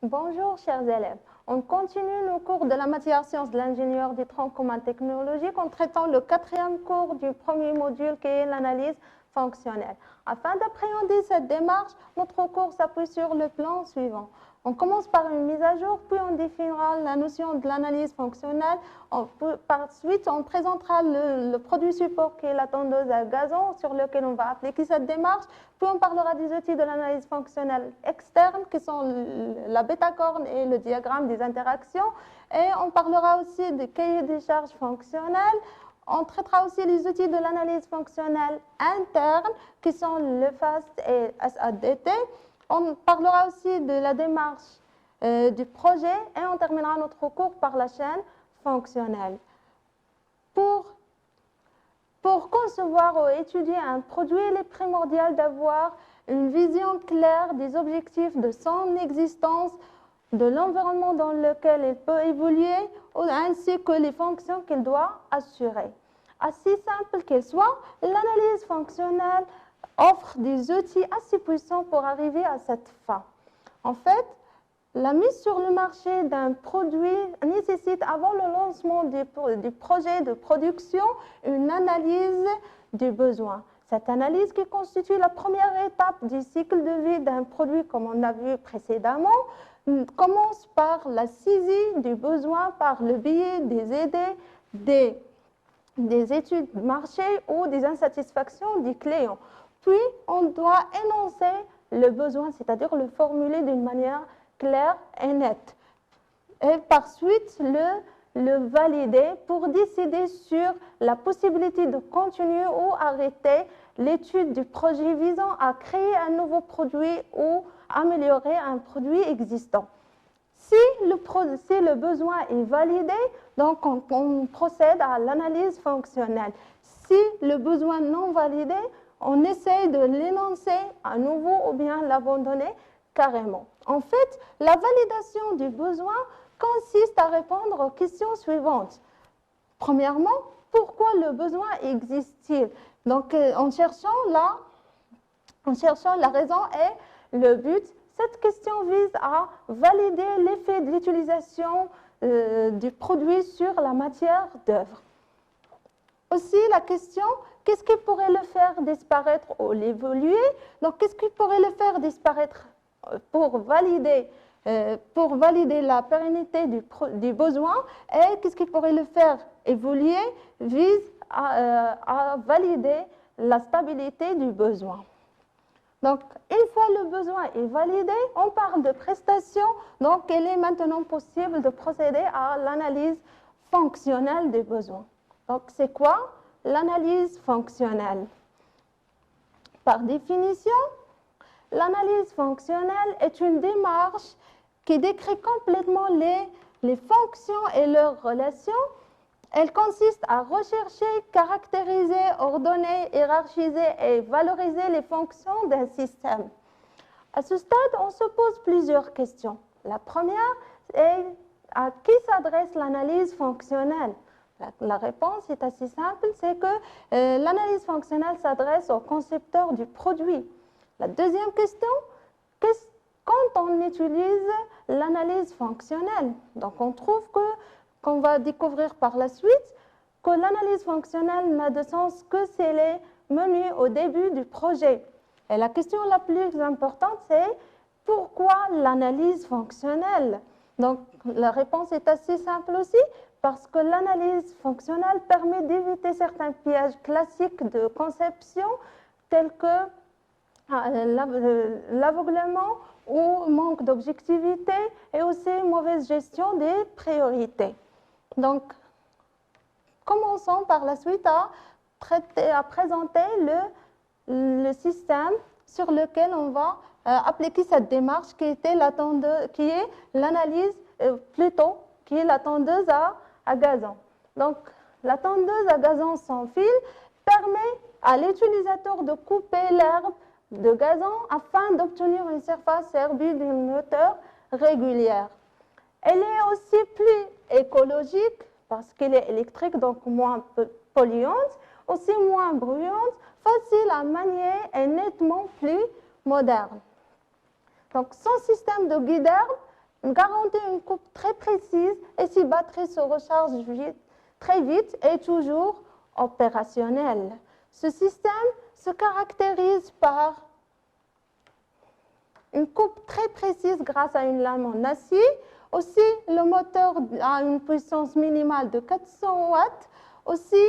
Bonjour chers élèves, on continue nos cours de la matière sciences de l'ingénieur du tronc commun technologique en traitant le 4e cours du premier module qui est l'analyse fonctionnelle. Afin d'appréhender cette démarche, notre cours s'appuie sur le plan suivant. On commence par une mise à jour, puis on définira la notion de l'analyse fonctionnelle. Par suite, on présentera le produit support qui est la tondeuse à gazon sur lequel on va appliquer cette démarche. Puis on parlera des outils de l'analyse fonctionnelle externe qui sont la bêta-corne et le diagramme des interactions. Et on parlera aussi des cahiers des charges fonctionnels. On traitera aussi les outils de l'analyse fonctionnelle interne qui sont le FAST et SADT. On parlera aussi de la démarche du projet et on terminera notre cours par la chaîne fonctionnelle. Pour concevoir ou étudier un produit, il est primordial d'avoir une vision claire des objectifs de son existence, de l'environnement dans lequel il peut évoluer, ainsi que les fonctions qu'il doit assurer. Aussi simple qu'elle soit, l'analyse fonctionnelle offre des outils assez puissants pour arriver à cette fin. En fait, la mise sur le marché d'un produit nécessite, avant le lancement du projet de production, une analyse du besoin. Cette analyse qui constitue la première étape du cycle de vie d'un produit, comme on a vu précédemment, commence par la saisie du besoin par le biais des idées, des études de marché ou des insatisfactions du client. Puis, on doit énoncer le besoin, c'est-à-dire le formuler d'une manière claire et nette. Et par suite, le valider pour décider sur la possibilité de continuer ou arrêter l'étude du projet visant à créer un nouveau produit ou améliorer un produit existant. Si le besoin est validé, donc on procède à l'analyse fonctionnelle. Si le besoin non validé, on essaie de l'énoncer à nouveau ou bien l'abandonner carrément. En fait, la validation du besoin consiste à répondre aux questions suivantes. Premièrement, pourquoi le besoin existe-t-il? Donc, en cherchant la raison et le but, cette question vise à valider l'effet de l'utilisation du produit sur la matière d'œuvre. Aussi, la question, qu'est-ce qui pourrait le faire disparaître ou l'évoluer? Donc, qu'est-ce qui pourrait le faire disparaître pour valider la pérennité du besoin et qu'est-ce qui pourrait le faire évoluer vise à valider la stabilité du besoin. Donc, une fois le besoin est validé, on parle de prestation. Donc, il est maintenant possible de procéder à l'analyse fonctionnelle des besoins. Donc, c'est quoi l'analyse fonctionnelle? Par définition, l'analyse fonctionnelle est une démarche qui décrit complètement les fonctions et leurs relations. Elle consiste à rechercher, caractériser, ordonner, hiérarchiser et valoriser les fonctions d'un système. À ce stade, on se pose plusieurs questions. La première est à qui s'adresse l'analyse fonctionnelle? La réponse est assez simple, c'est que l'analyse fonctionnelle s'adresse au concepteur du produit. La deuxième question, quand on utilise l'analyse fonctionnelle, donc on trouve qu'on va découvrir par la suite que l'analyse fonctionnelle n'a de sens que si elle est menée au début du projet. Et la question la plus importante, c'est pourquoi l'analyse fonctionnelle? Donc la réponse est assez simple aussi, parce que l'analyse fonctionnelle permet d'éviter certains pièges classiques de conception tels que l'aveuglement ou manque d'objectivité et aussi mauvaise gestion des priorités. Donc, commençons par la suite à présenter le système sur lequel on va appliquer cette démarche qui est l'analyse, qui est la tondeuse à gazon. Donc, la tondeuse à gazon sans fil permet à l'utilisateur de couper l'herbe de gazon afin d'obtenir une surface herbue d'une hauteur régulière. Elle est aussi plus écologique parce qu'elle est électrique, donc moins polluante, aussi moins bruyante, facile à manier et nettement plus moderne. Donc, son système de guide-herbe garantit une coupe très précise et si batterie se recharge très vite est toujours opérationnel. Ce système se caractérise par une coupe très précise grâce à une lame en acier. Aussi, le moteur a une puissance minimale de 400 watts. Aussi,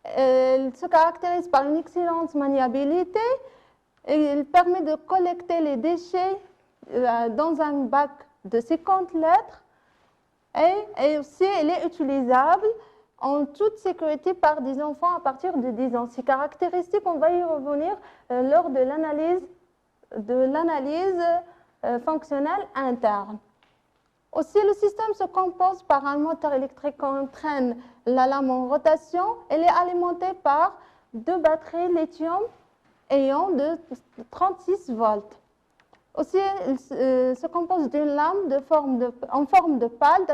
il se caractérise par une excellente maniabilité. Et il permet de collecter les déchets dans un bac de 50 litres. Et aussi, elle est utilisable en toute sécurité par des enfants à partir de 10 ans. Ces caractéristiques, on va y revenir lors de l'analyse fonctionnelle interne. Aussi, le système se compose par un moteur électrique qui entraîne la lame en rotation. Elle est alimentée par 2 batteries lithium ayant de 36 volts. Aussi, il se compose d'une lame en forme de pale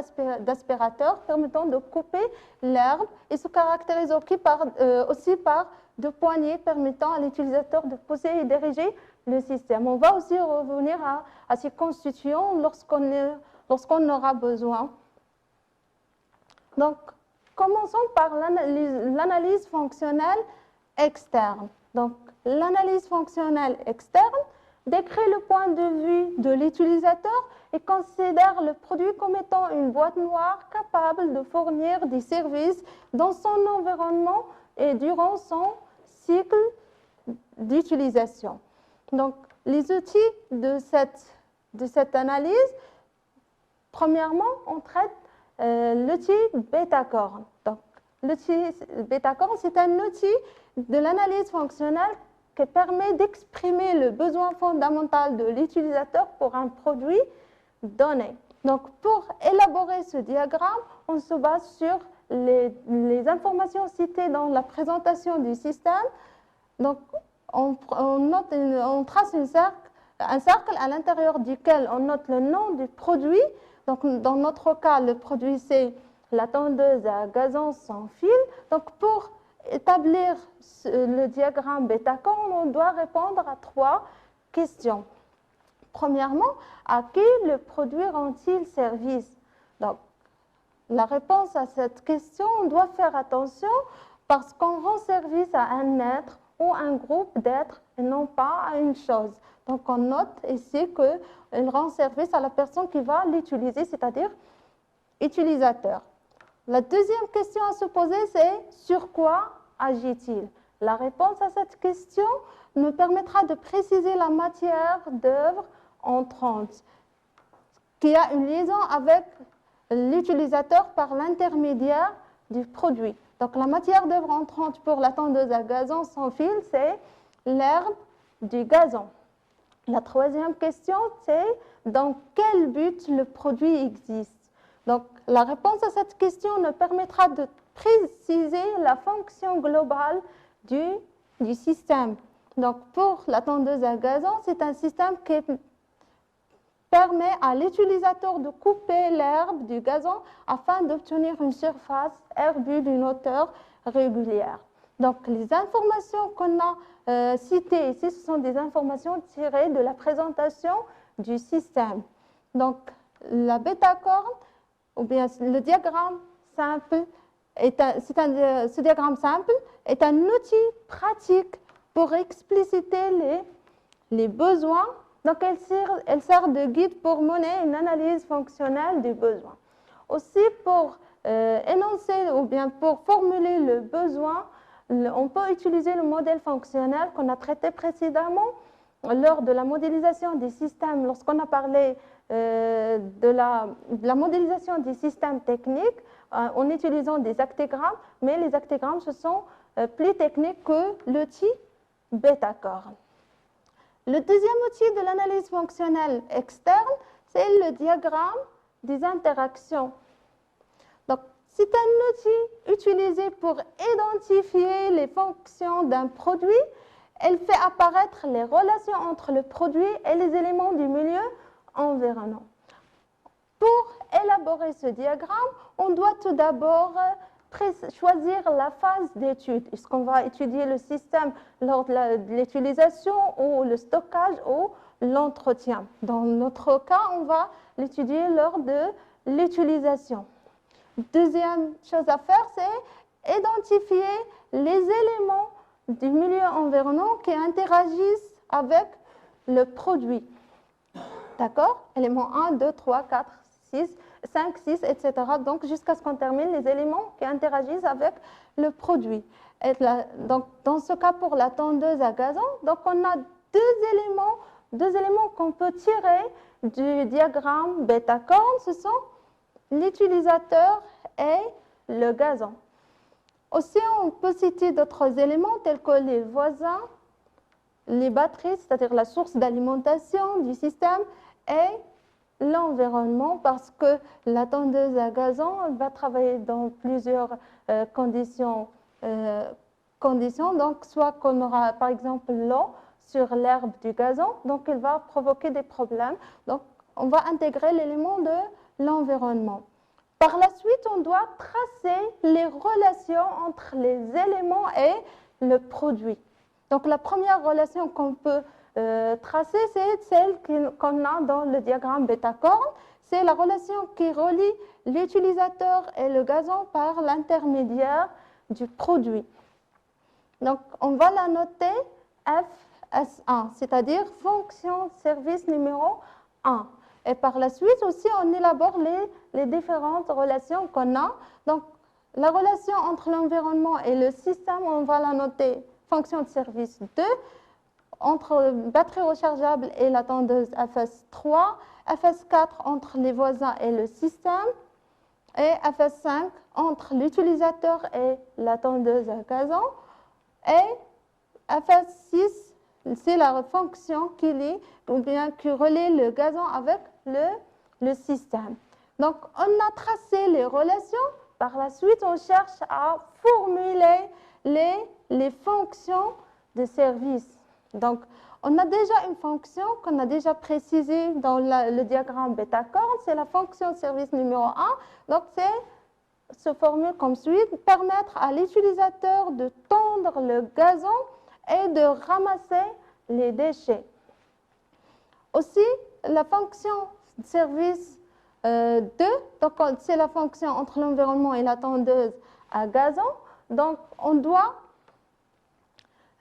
d'aspirateur permettant de couper l'herbe et se caractérise aussi par 2 poignées permettant à l'utilisateur de pousser et diriger le système. On va aussi revenir à ces constituants lorsqu'on aura besoin. Donc, commençons par l'analyse fonctionnelle externe. Donc, l'analyse fonctionnelle externe décrit le point de vue de l'utilisateur et considère le produit comme étant une boîte noire capable de fournir des services dans son environnement et durant son cycle d'utilisation. Donc, les outils de cette analyse, premièrement, on traite l'outil Betacorn. Donc, l'outil Betacorn, c'est un outil de l'analyse fonctionnelle qui permet d'exprimer le besoin fondamental de l'utilisateur pour un produit donné. Donc, pour élaborer ce diagramme, on se base sur les informations citées dans la présentation du système. Donc, on trace un cercle à l'intérieur duquel on note le nom du produit. Donc, dans notre cas, le produit, c'est la tondeuse à gazon sans fil. Donc, pour établir le diagramme Betacorn, on doit répondre à 3 questions. Premièrement, à qui le produit rend-il service? Donc, la réponse à cette question, on doit faire attention parce qu'on rend service à un être ou un groupe d'êtres et non pas à une chose. Donc, on note ici qu'il rend service à la personne qui va l'utiliser, c'est-à-dire utilisateur. La deuxième question à se poser, c'est sur quoi agit-il? La réponse à cette question nous permettra de préciser la matière d'œuvre entrante, qui a une liaison avec l'utilisateur par l'intermédiaire du produit. Donc, la matière d'œuvre entrante pour la tondeuse à gazon sans fil, c'est l'herbe du gazon. La troisième question, c'est dans quel but le produit existe? Donc, la réponse à cette question nous permettra de préciser la fonction globale du système. Donc, pour la tondeuse à gazon, c'est un système qui permet à l'utilisateur de couper l'herbe du gazon afin d'obtenir une surface herbue d'une hauteur régulière. Donc, les informations qu'on a citées ici, ce sont des informations tirées de la présentation du système. Donc, la Betacorn, ou bien le diagramme simple, ce diagramme simple est un outil pratique pour expliciter les besoins. Donc, elle sert de guide pour mener une analyse fonctionnelle des besoins. Aussi, pour énoncer ou bien pour formuler le besoin, on peut utiliser le modèle fonctionnel qu'on a traité précédemment lors de la modélisation des systèmes. Lorsqu'on a parlé de la modélisation des systèmes techniques en utilisant des actégrammes, mais les actégrammes, ce sont plus techniques que l'outil Betacorn. Le deuxième outil de l'analyse fonctionnelle externe, c'est le diagramme des interactions. Donc, c'est un outil utilisé pour identifier les fonctions d'un produit. Elle fait apparaître les relations entre le produit et les éléments du milieu environnant. Pour élaborer ce diagramme, on doit tout d'abord choisir la phase d'étude. Est-ce qu'on va étudier le système lors de l'utilisation ou le stockage ou l'entretien? Dans notre cas, on va l'étudier lors de l'utilisation. Deuxième chose à faire, c'est identifier les éléments du milieu environnant qui interagissent avec le produit. D'accord? Éléments 1, 2, 3, 4, 6, 5, 6, etc. Donc, jusqu'à ce qu'on termine les éléments qui interagissent avec le produit. Et là, donc, dans ce cas, pour la tondeuse à gazon, donc on a deux éléments qu'on peut tirer du diagramme bêta-corne. Ce sont l'utilisateur et le gazon. Aussi, on peut citer d'autres éléments tels que les voisins, les batteries, c'est-à-dire la source d'alimentation du système, et l'environnement, parce que la tondeuse à gazon va travailler dans plusieurs conditions. Donc, soit qu'on aura par exemple l'eau sur l'herbe du gazon, donc il va provoquer des problèmes. Donc, on va intégrer l'élément de l'environnement. Par la suite, on doit tracer les relations entre les éléments et le produit. Donc, la première relation qu'on peut tracer, c'est celle qu'on a dans le diagramme bêta-corne. C'est la relation qui relie l'utilisateur et le gazon par l'intermédiaire du produit. Donc, on va la noter FS1, c'est-à-dire fonction service numéro 1. Et par la suite aussi, on élabore les différentes relations qu'on a. Donc, la relation entre l'environnement et le système, on va la noter fonction de service 2. Entre batterie rechargeable et la tondeuse FS3, FS4 entre les voisins et le système, et FS5 entre l'utilisateur et la tondeuse à gazon, et FS6, c'est la fonction qui relie le gazon avec le système. Donc, on a tracé les relations. Par la suite, on cherche à formuler les fonctions de service. Donc, on a déjà une fonction qu'on a déjà précisée dans le diagramme bêta-corne, c'est la fonction service numéro 1. Donc, se formule comme suit, permettre à l'utilisateur de tondre le gazon et de ramasser les déchets. Aussi, la fonction service 2, donc c'est la fonction entre l'environnement et la tondeuse à gazon. Donc,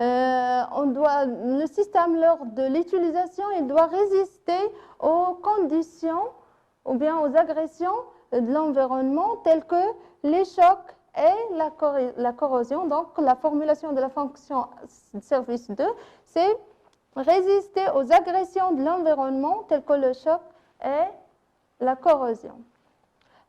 le système, lors de l'utilisation, il doit résister aux conditions ou bien aux agressions de l'environnement telles que les chocs et la corrosion. Donc, la formulation de la fonction service 2, c'est résister aux agressions de l'environnement telles que le choc et la corrosion.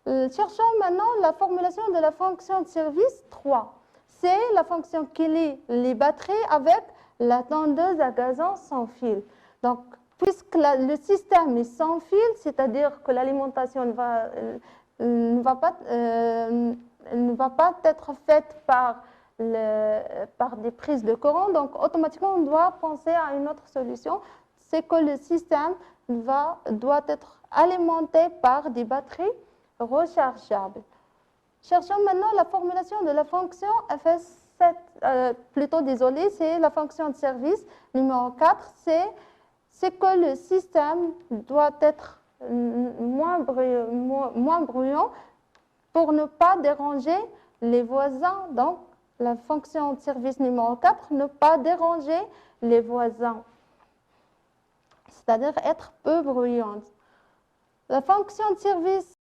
Cherchons maintenant la formulation de la fonction de service 3. C'est la fonction qui lie les batteries avec la tondeuse à gazon sans fil. Donc, puisque le système est sans fil, c'est-à-dire que l'alimentation ne va pas être faite par des prises de courant, donc automatiquement on doit penser à une autre solution, c'est que le système doit être alimenté par des batteries rechargeables. Cherchons maintenant la formulation de la fonction FS7, c'est la fonction de service numéro 4, c'est que le système doit être moins bruyant pour ne pas déranger les voisins. Donc, la fonction de service numéro 4, ne pas déranger les voisins, c'est-à-dire être peu bruyante. La fonction de service